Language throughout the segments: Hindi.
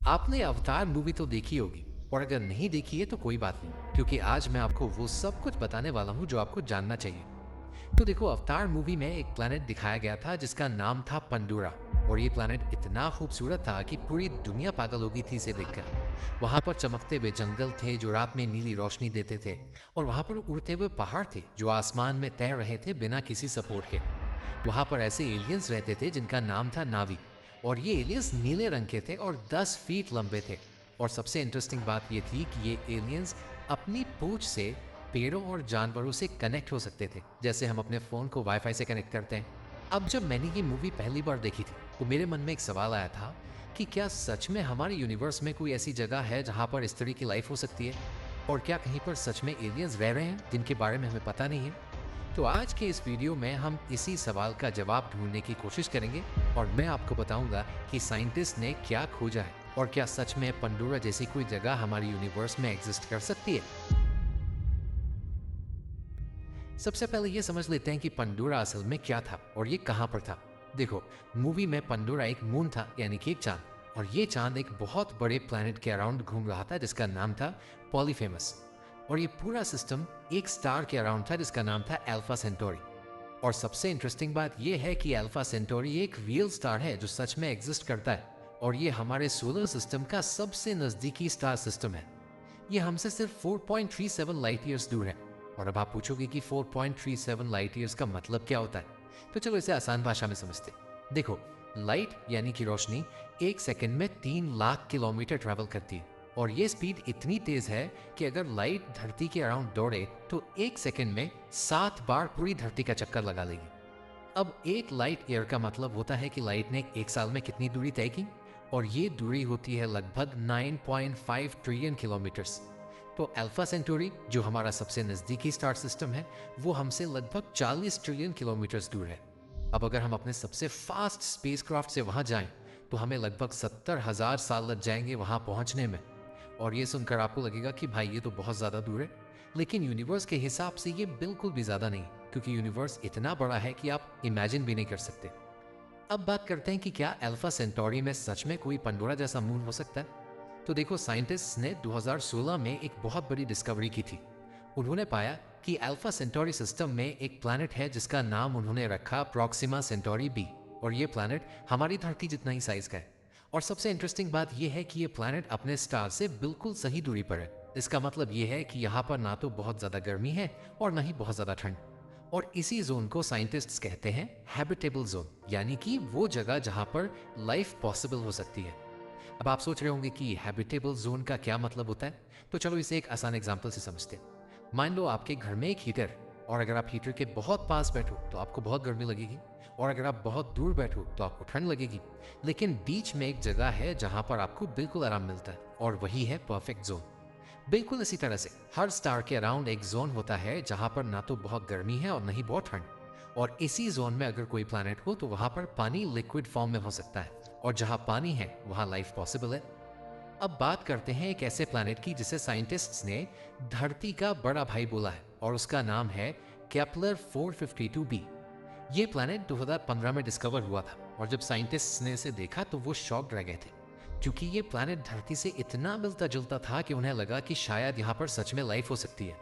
आपने अवतार मूवी तो देखी होगी, और अगर नहीं देखी है तो कोई बात नहीं, क्योंकि आज मैं आपको वो सब कुछ बताने वाला हूँ जो आपको जानना चाहिए। तो देखो, अवतार मूवी में एक प्लेनेट दिखाया गया था जिसका नाम था पंडोरा। और ये प्लेनेट इतना खूबसूरत था कि पूरी दुनिया पागल हो गई थी इसे देखकर। वहां पर चमकते हुए जंगल थे जो रात में नीली रोशनी देते थे, और वहां पर उड़ते हुए पहाड़ थे जो आसमान में तैर रहे थे बिना किसी सपोर्ट के। वहां पर ऐसे एलियंस रहते थे जिनका नाम था नावी। और ये एलियंस नीले रंग के थे और 10 फीट लंबे थे। और सबसे इंटरेस्टिंग बात ये थी कि ये एलियंस अपनी पूंछ से पेड़ों और जानवरों से कनेक्ट हो सकते थे, जैसे हम अपने फ़ोन को वाईफाई से कनेक्ट करते हैं। अब जब मैंने ये मूवी पहली बार देखी थी तो मेरे मन में एक सवाल आया था कि क्या सच में हमारे यूनिवर्स में कोई ऐसी जगह है जहाँ पर इस तरह की लाइफ हो सकती है, और क्या कहीं पर सच में एलियंस रह रहे हैं जिनके बारे में हमें पता नहीं है। तो आज के इस वीडियो में हम इसी सवाल का जवाब ढूंढने की कोशिश करेंगे, और मैं आपको बताऊंगा कि साइंटिस्ट ने क्या खोजा है और क्या सच में पंडोरा जैसी कोई जगह हमारे यूनिवर्स में एग्जिस्ट कर सकती है। सबसे पहले ये समझ लेते हैं कि पंडोरा असल में क्या था और ये कहाँ पर था। देखो, मूवी में पंडोरा एक मून था, यानी कि एक चांद। और ये चांद एक बहुत बड़े प्लेनेट के अराउंड घूम रहा था जिसका नाम था पॉलीफेमस। और ये पूरा सिस्टम एक स्टार के अराउंड था जिसका नाम था अल्फा सेंटोरी। और सबसे इंटरेस्टिंग बात यह है कि अल्फा सेंटोरी एक रियल स्टार है जो सच में एग्जिस्ट करता है, और ये हमारे सोलर सिस्टम का सबसे नजदीकी स्टार सिस्टम है। ये हमसे सिर्फ 4.37 लाइट ईयर्स दूर है। और अब आप पूछोगे कि 4.37 लाइट ईयर्स का मतलब क्या होता है, तो चलो इसे आसान भाषा में समझते हैं। देखो, लाइट यानी कि रोशनी एक सेकंड में 3 लाख किलोमीटर ट्रैवल करती है। और ये स्पीड इतनी तेज है कि अगर लाइट धरती के अराउंड दौड़े तो एक सेकंड में 7 बार पूरी धरती का चक्कर लगा लेगी। अब एक लाइट ईयर का मतलब होता है कि लाइट ने एक साल में कितनी दूरी तय की, और ये दूरी होती है लगभग 9.5 ट्रिलियन किलोमीटर्स। तो अल्फा सेंटोरी, जो हमारा सबसे नज़दीकी स्टार सिस्टम है, वो हमसे लगभग 40 ट्रिलियन किलोमीटर्स दूर है। अब अगर हम अपने सबसे फास्ट स्पेसक्राफ्ट से वहाँ जाएं तो हमें लगभग 70,000 साल लग जाएंगे वहाँ पहुँचने में। और ये सुनकर आपको लगेगा कि भाई ये तो बहुत ज़्यादा दूर है, लेकिन यूनिवर्स के हिसाब से ये बिल्कुल भी ज़्यादा नहीं, क्योंकि यूनिवर्स इतना बड़ा है कि आप इमेजिन भी नहीं कर सकते। अब बात करते हैं कि क्या अल्फा सेंटोरी में सच में कोई पंडोरा जैसा मून हो सकता है। तो देखो, साइंटिस्ट्स ने 2016 में एक बहुत बड़ी डिस्कवरी की थी। उन्होंने पाया कि अल्फा सेंटोरी सिस्टम में एक प्लैनेट है जिसका नाम उन्होंने रखा प्रॉक्सिमा सेंटोरी बी। और ये प्लैनेट हमारी धरती जितना ही साइज का है। और सबसे इंटरेस्टिंग बात यह है कि ये प्लैनेट अपने स्टार से बिल्कुल सही दूरी पर है। इसका मतलब ये है कि यहाँ पर ना तो बहुत ज़्यादा गर्मी है और ना ही बहुत ज़्यादा ठंड। और इसी जोन को साइंटिस्ट्स कहते हैं हैबिटेबल जोन, यानी कि वो जगह जहाँ पर लाइफ पॉसिबल हो सकती है। अब आप सोच रहे होंगे कि हैबिटेबल जोन का क्या मतलब होता है, तो चलो इसे एक आसान एग्जांपल से समझते हैं। मान लो आपके घर में एक हीटर, और अगर आप हीटर के बहुत पास बैठो तो आपको बहुत गर्मी लगेगी, और अगर आप बहुत दूर बैठो तो आपको ठंड लगेगी। लेकिन बीच में एक जगह है जहां पर आपको बिल्कुल आराम मिलता है, और वही है परफेक्ट जोन। बिल्कुल इसी तरह से हर स्टार के अराउंड एक जोन होता है जहां पर ना तो बहुत गर्मी है और ना ही बहुत ठंड। और इसी जोन में अगर कोई प्लैनेट हो तो वहां पर पानी लिक्विड फॉर्म में हो सकता है, और जहां पानी है वहां लाइफ पॉसिबल है। अब बात करते हैं एक ऐसे प्लैनेट की जिसे साइंटिस्ट्स ने धरती का बड़ा भाई बोला है, और उसका नाम है केपलर 452b। ये प्लैनेट 2015 में डिस्कवर हुआ था, और जब साइंटिस्ट्स ने इसे देखा तो वो शॉक्ड रह गए थे, क्योंकि ये प्लैनेट धरती से इतना मिलता जुलता था कि उन्हें लगा कि शायद यहाँ पर सच में लाइफ हो सकती है।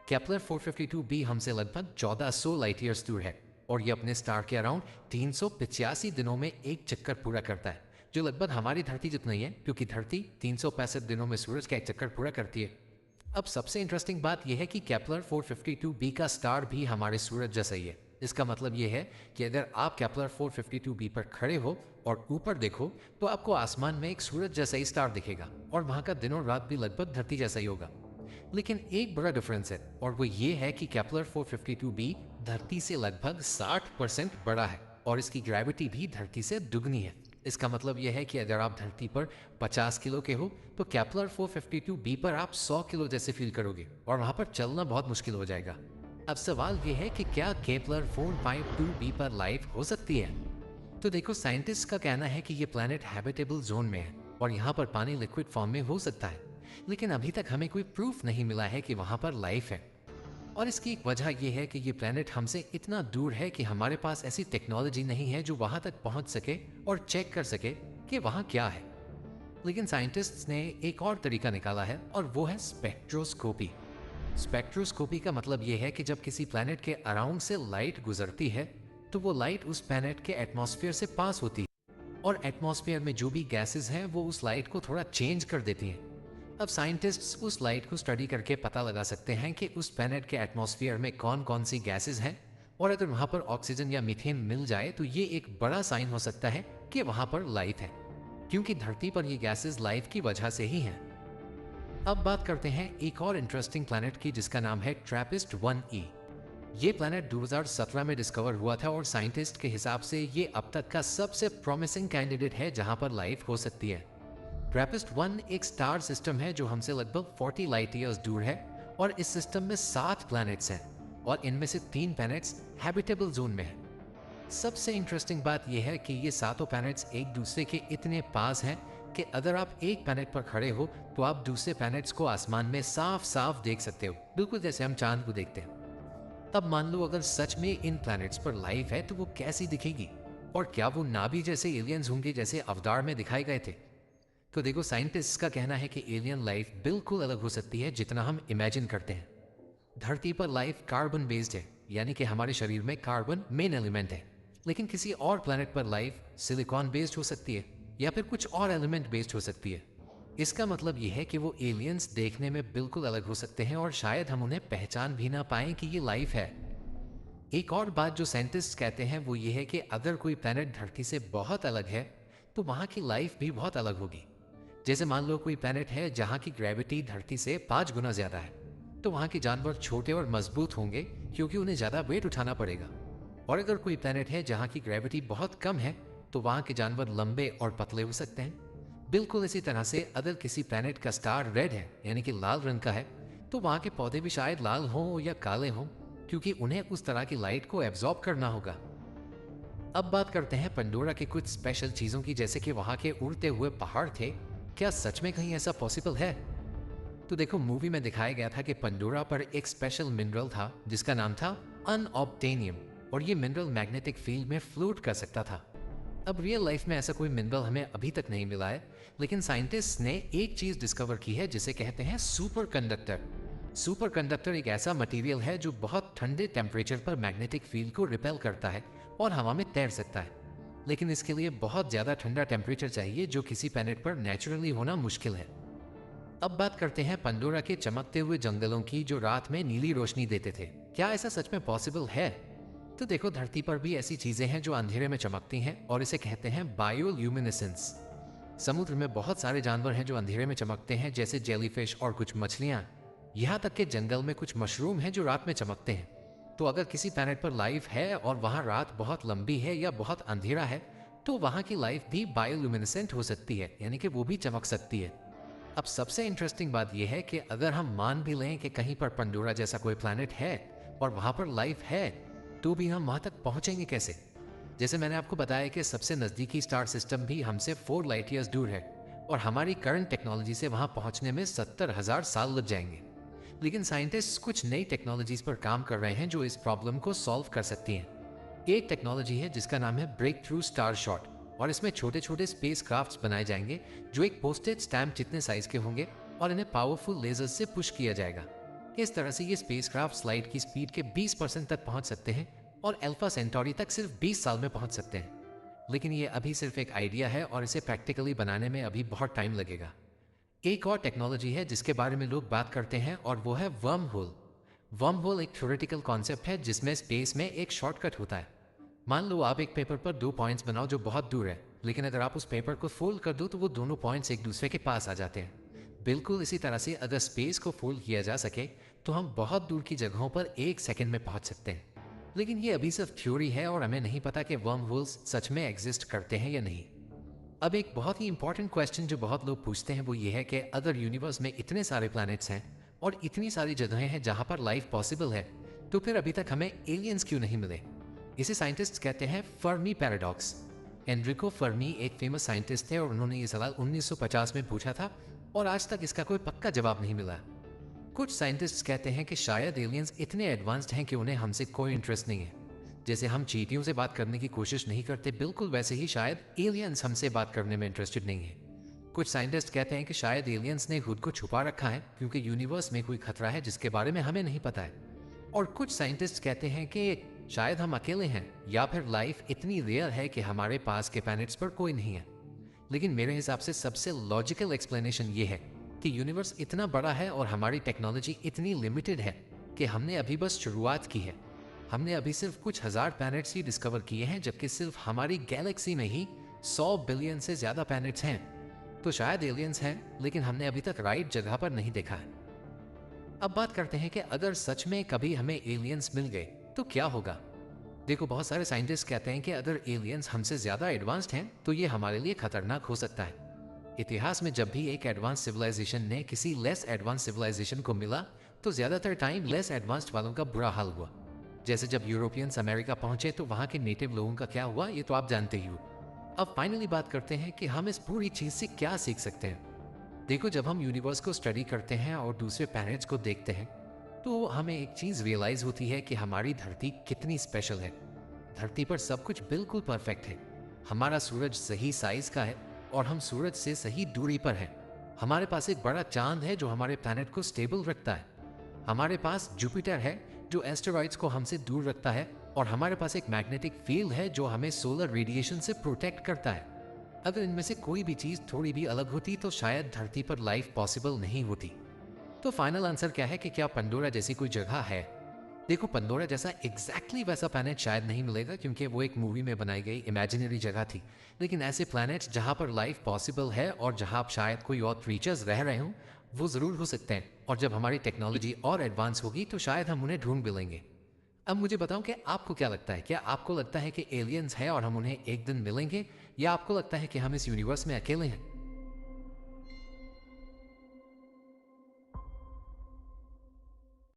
केपलर 452b हमसे लगभग 1400 लाइट ईयर्स दूर है, और ये अपने स्टार के अराउंड 385 दिनों में एक चक्कर पूरा करता है, जो लगभग हमारी धरती जितना ही है, क्योंकि धरती 365 दिनों में सूरज का एक चक्कर पूरा करती है। अब सबसे इंटरेस्टिंग बात यह है कि केपलर 452b का स्टार भी हमारे सूरज जैसा ही है। इसका मतलब यह है कि अगर आप केपलर 452b पर खड़े हो और ऊपर देखो तो आपको आसमान में एक सूरज जैसा ही स्टार दिखेगा, और वहां का दिन और रात भी लगभग धरती जैसा ही होगा। लेकिन एक बड़ा डिफरेंस है, और वो ये है कि केपलर 452b धरती से लगभग 60% बड़ा है, और इसकी ग्रेविटी भी धरती से दुगनी है। इसका मतलब यह है कि अगर आप धरती पर 50 किलो के हो तो केपलर 452b पर आप 100 किलो जैसे फील करोगे, और वहां पर चलना बहुत मुश्किल हो जाएगा। अब सवाल यह है कि क्या केपलर 452b पर लाइफ हो सकती है। तो देखो, साइंटिस्ट का कहना है कि ये प्लैनेट हैबिटेबल जोन में है, और यहाँ पर पानी लिक्विड फॉर्म में हो सकता है। लेकिन अभी तक हमें कोई प्रूफ नहीं मिला है कि वहां पर लाइफ है। और इसकी एक वजह यह है कि ये प्लेनेट हमसे इतना दूर है कि हमारे पास ऐसी टेक्नोलॉजी नहीं है जो वहां तक पहुंच सके और चेक कर सके कि वहां क्या है। लेकिन साइंटिस्ट्स ने एक और तरीका निकाला है और वो है स्पेक्ट्रोस्कोपी। स्पेक्ट्रोस्कोपी का मतलब ये है कि जब किसी प्लैनेट के अराउंड से लाइट गुजरती है तो वो लाइट उस प्लैनेट के एटमॉस्फेयर से पास होती है और एटमॉस्फेयर में जो भी गैसेस हैं वो उस लाइट को थोड़ा चेंज कर देती हैं। अब साइंटिस्ट्स उस लाइट को स्टडी करके पता लगा सकते हैं कि उस प्लैनेट के एटमॉस्फेयर में कौन कौन सी गैसेस हैं, और अगर वहां पर ऑक्सीजन या मीथेन मिल जाए तो ये एक बड़ा साइन हो सकता है कि वहां पर लाइफ है, क्योंकि धरती पर ये गैसेस लाइफ की वजह से ही हैं। अब बात करते हैं एक और इंटरेस्टिंग प्लैनेट की जिसका नाम है ट्रैपिस्ट 1e। ये प्लैनेट 2017 में डिस्कवर हुआ था और साइंटिस्ट के हिसाब से ये अब तक का सबसे प्रॉमिसिंग कैंडिडेट है जहां पर लाइफ हो सकती है। ट्रैपिस्ट 1 एक स्टार सिस्टम है जो हमसे लगभग 40 लाइट ईयर्स दूर है और इस सिस्टम में 7 प्लैनेट्स हैं और इनमें से 3 प्लैनेट्स हैबिटेबल जोन में हैं। सबसे इंटरेस्टिंग बात यह है कि ये सातों प्लैनेट्स एक दूसरे के इतने पास हैं कि अगर आप एक प्लैनेट पर खड़े हो तो आप दूसरे प्लैनेट्स को आसमान में साफ साफ देख सकते हो, बिल्कुल जैसे हम चांद को देखते हैं। तब मान लो अगर सच में इन प्लैनेट्स पर लाइफ है तो वो कैसी दिखेगी, और क्या वो नाभी जैसे एलियंस होंगे जैसे अवतार में दिखाए गए थे? तो देखो, साइंटिस्ट्स का कहना है कि एलियन लाइफ बिल्कुल अलग हो सकती है जितना हम इमेजिन करते हैं। धरती पर लाइफ कार्बन बेस्ड है, यानी कि हमारे शरीर में कार्बन मेन एलिमेंट है, लेकिन किसी और प्लैनेट पर लाइफ सिलिकॉन बेस्ड हो सकती है या फिर कुछ और एलिमेंट बेस्ड हो सकती है। इसका मतलब यह है कि वो एलियंस देखने में बिल्कुल अलग हो सकते हैं और शायद हम उन्हें पहचान भी ना पाएं कि ये लाइफ है। एक और बात जो साइंटिस्ट कहते हैं वो ये है कि अगर कोई प्लैनेट धरती से बहुत अलग है तो वहाँ की लाइफ भी बहुत अलग होगी। जैसे मान लो कोई प्लैनेट है जहाँ की ग्रेविटी धरती से 5 गुना ज्यादा है, तो वहाँ के जानवर छोटे और मजबूत होंगे क्योंकि उन्हें ज्यादा वेट उठाना पड़ेगा। और अगर कोई प्लैनेट है जहाँ की ग्रेविटी बहुत कम है तो वहाँ के जानवर लंबे और पतले हो सकते हैं। बिल्कुल इसी तरह से अगर किसी प्लैनेट का स्टार रेड है यानी कि लाल रंग का है तो वहाँ के पौधे भी शायद लाल हों या काले हों, क्योंकि उन्हें उस तरह की लाइट को एब्जॉर्ब करना होगा। अब बात करते हैं पंडोरा के कुछ स्पेशल चीजों की, जैसे कि वहाँ के उड़ते हुए पहाड़ थे। क्या सच में कहीं ऐसा पॉसिबल है? तो देखो, मूवी में दिखाया गया था कि पंडोरा पर एक स्पेशल मिनरल था जिसका नाम था अनऑब्टेनियम, और ये मिनरल मैग्नेटिक फील्ड में फ्लोट कर सकता था। अब रियल लाइफ में ऐसा कोई मिनरल हमें अभी तक नहीं मिला है, लेकिन साइंटिस्ट ने एक चीज डिस्कवर की है जिसे कहते हैं सुपर कंडक्टर। सुपर कंडक्टर एक ऐसा मटेरियल है जो बहुत ठंडे टेम्परेचर पर मैग्नेटिक फील्ड को रिपेल करता है और हवा में तैर सकता है, लेकिन इसके लिए बहुत ज्यादा ठंडा टेम्परेचर चाहिए जो किसी प्लैनेट पर नेचुरली होना मुश्किल है। अब बात करते हैं पंडोरा के चमकते हुए जंगलों की जो रात में नीली रोशनी देते थे। क्या ऐसा सच में पॉसिबल है? तो देखो, धरती पर भी ऐसी चीजें हैं जो अंधेरे में चमकती हैं और इसे कहते हैं बायोल्यूमिनेसेंस। समुद्र में बहुत सारे जानवर हैं जो अंधेरे में चमकते हैं, जैसे जेलीफिश और कुछ मछलियां। यहाँ तक कि जंगल में कुछ मशरूम हैं जो रात में चमकते हैं। तो अगर किसी प्लैनेट पर लाइफ है और वहाँ रात बहुत लंबी है या बहुत अंधेरा है तो वहाँ की लाइफ भी बायोल्यूमिनेसेंट हो सकती है, यानी कि वो भी चमक सकती है। अब सबसे इंटरेस्टिंग बात यह है कि अगर हम मान भी लें कि कहीं पर पंडोरा जैसा कोई प्लैनेट है और वहाँ पर लाइफ है, तो भी हम वहाँ तक पहुँचेंगे कैसे? जैसे मैंने आपको बताया कि सबसे नज़दीकी स्टार सिस्टम भी हमसे 4 लाइट ईयर्स दूर है और हमारी करंट टेक्नोलॉजी से वहाँ पहुँचने में 70,000 साल लग जाएंगे। लेकिन साइंटिस्ट कुछ नई टेक्नोलॉजीज पर काम कर रहे हैं जो इस प्रॉब्लम को सॉल्व कर सकती हैं। एक टेक्नोलॉजी है जिसका नाम है ब्रेक थ्रू स्टार शॉट, और इसमें छोटे छोटे स्पेस क्राफ्ट्स बनाए जाएंगे जो एक पोस्टेज स्टैम्प जितने साइज के होंगे और इन्हें पावरफुल लेजर्स से पुश किया जाएगा। इस तरह से ये स्पेस क्राफ्ट लाइट की स्पीड के 20% तक पहुंच सकते हैं और अल्फा सेंटोरी तक सिर्फ 20 साल में पहुंच सकते हैं। लेकिन ये अभी सिर्फ एक आइडिया है और इसे प्रैक्टिकली बनाने में अभी बहुत टाइम लगेगा। एक और टेक्नोलॉजी है जिसके बारे में लोग बात करते हैं और वो है वर्म होल। वर्म होल एक थ्योरेटिकल कॉन्सेप्ट है जिसमें स्पेस में एक शॉर्टकट होता है। मान लो आप एक पेपर पर 2 पॉइंट्स बनाओ जो बहुत दूर है, लेकिन अगर आप उस पेपर को फोल्ड कर दो तो वो दोनों पॉइंट्स एक दूसरे के पास आ जाते हैं। बिल्कुल इसी तरह से अगर स्पेस को फोल्ड किया जा सके तो हम बहुत दूर की जगहों पर 1 सेकंड में पहुंच सकते हैं। लेकिन ये अभी सिर्फ थ्योरी है और हमें नहीं पता कि वर्म होल्स सच में एग्जिस्ट करते हैं या नहीं। अब एक बहुत ही इंपॉर्टेंट क्वेश्चन जो बहुत लोग पूछते हैं वो ये है कि अगर यूनिवर्स में इतने सारे प्लैनेट्स हैं और इतनी सारी जगहें हैं जहां पर लाइफ पॉसिबल है, तो फिर अभी तक हमें एलियंस क्यों नहीं मिले? इसे साइंटिस्ट कहते हैं फर्मी पैराडॉक्स। एनरिको फर्मी एक फेमस साइंटिस्ट थे और उन्होंने ये सवाल 1950 में पूछा था और आज तक इसका कोई पक्का जवाब नहीं मिला। कुछ साइंटिस्ट कहते हैं कि शायद एलियंस इतने एडवांस्ड हैं कि उन्हें हमसे कोई इंटरेस्ट नहीं है। जैसे हम चींटियों से बात करने की कोशिश नहीं करते, बिल्कुल वैसे ही शायद एलियंस हमसे बात करने में इंटरेस्टेड नहीं है। कुछ साइंटिस्ट कहते हैं कि शायद एलियंस ने खुद को छुपा रखा है क्योंकि यूनिवर्स में कोई खतरा है जिसके बारे में हमें नहीं पता है। और कुछ साइंटिस्ट कहते हैं कि शायद हम अकेले हैं या फिर लाइफ इतनी रेयर है कि हमारे पास के प्लैनेट्स पर कोई नहीं है। लेकिन मेरे हिसाब से सबसे लॉजिकल एक्सप्लेनेशन ये है कि यूनिवर्स इतना बड़ा है और हमारी टेक्नोलॉजी इतनी लिमिटेड है कि हमने अभी बस शुरुआत की है। हमने अभी सिर्फ कुछ हजार प्लैनेट्स ही डिस्कवर किए हैं, जबकि सिर्फ हमारी गैलेक्सी में ही 100 बिलियन से ज़्यादा प्लैनेट्स हैं। तो शायद एलियंस हैं, लेकिन हमने अभी तक राइट जगह पर नहीं देखा है। अब बात करते हैं कि अगर सच में कभी हमें एलियंस मिल गए तो क्या होगा। देखो, बहुत सारे साइंटिस्ट कहते हैं कि अगर एलियंस हमसे ज़्यादा एडवांस्ड हैं तो ये हमारे लिए खतरनाक हो सकता है। इतिहास में जब भी एक एडवांस सिविलाइजेशन ने किसी लेस एडवांस सिविलाइजेशन को मिला तो ज़्यादातर टाइम लेस एडवांस्ड वालों का बुरा हाल हुआ। जैसे जब यूरोपियंस अमेरिका पहुंचे तो वहाँ के नेटिव लोगों का क्या हुआ, ये तो आप जानते ही हो। अब फाइनली बात करते हैं कि हम इस पूरी चीज़ से क्या सीख सकते हैं। देखो, जब हम यूनिवर्स को स्टडी करते हैं और दूसरे प्लैनेट्स को देखते हैं तो हमें एक चीज़ रियलाइज़ होती है कि हमारी धरती कितनी स्पेशल है। धरती पर सब कुछ बिल्कुल परफेक्ट है। हमारा सूरज सही साइज का है और हम सूरज से सही दूरी पर हैं। हमारे पास एक बड़ा चांद है जो हमारे प्लैनेट को स्टेबल रखता है। हमारे पास जुपिटर है जो एस्टेरॉइड्स को हमसे दूर रखता है, और हमारे पास एक मैग्नेटिक फील्ड है जो हमें सोलर रेडिएशन से प्रोटेक्ट करता है। अगर इनमें से कोई भी चीज़ थोड़ी भी अलग होती तो शायद धरती पर लाइफ पॉसिबल नहीं होती। तो फाइनल आंसर क्या है कि क्या पंडोरा जैसी कोई जगह है? देखो, पंडोरा जैसा एग्जैक्टली वैसा प्लैनेट शायद नहीं मिलेगा क्योंकि वो एक मूवी में बनाई गई इमेजिनरी जगह थी। लेकिन ऐसे प्लैनेट्स जहाँ पर लाइफ पॉसिबल है और जहाँ शायद कोई और क्रीचर्स रह रहे हों, वो ज़रूर हो सकते हैं। और जब हमारी टेक्नोलॉजी और एडवांस होगी तो शायद हम उन्हें ढूंढ भी लेंगे। अब मुझे बताओ कि आपको क्या लगता है? क्या आपको लगता है कि एलियंस है और हम उन्हें एक दिन मिलेंगे, या आपको लगता है कि हम इस यूनिवर्स में अकेले हैं?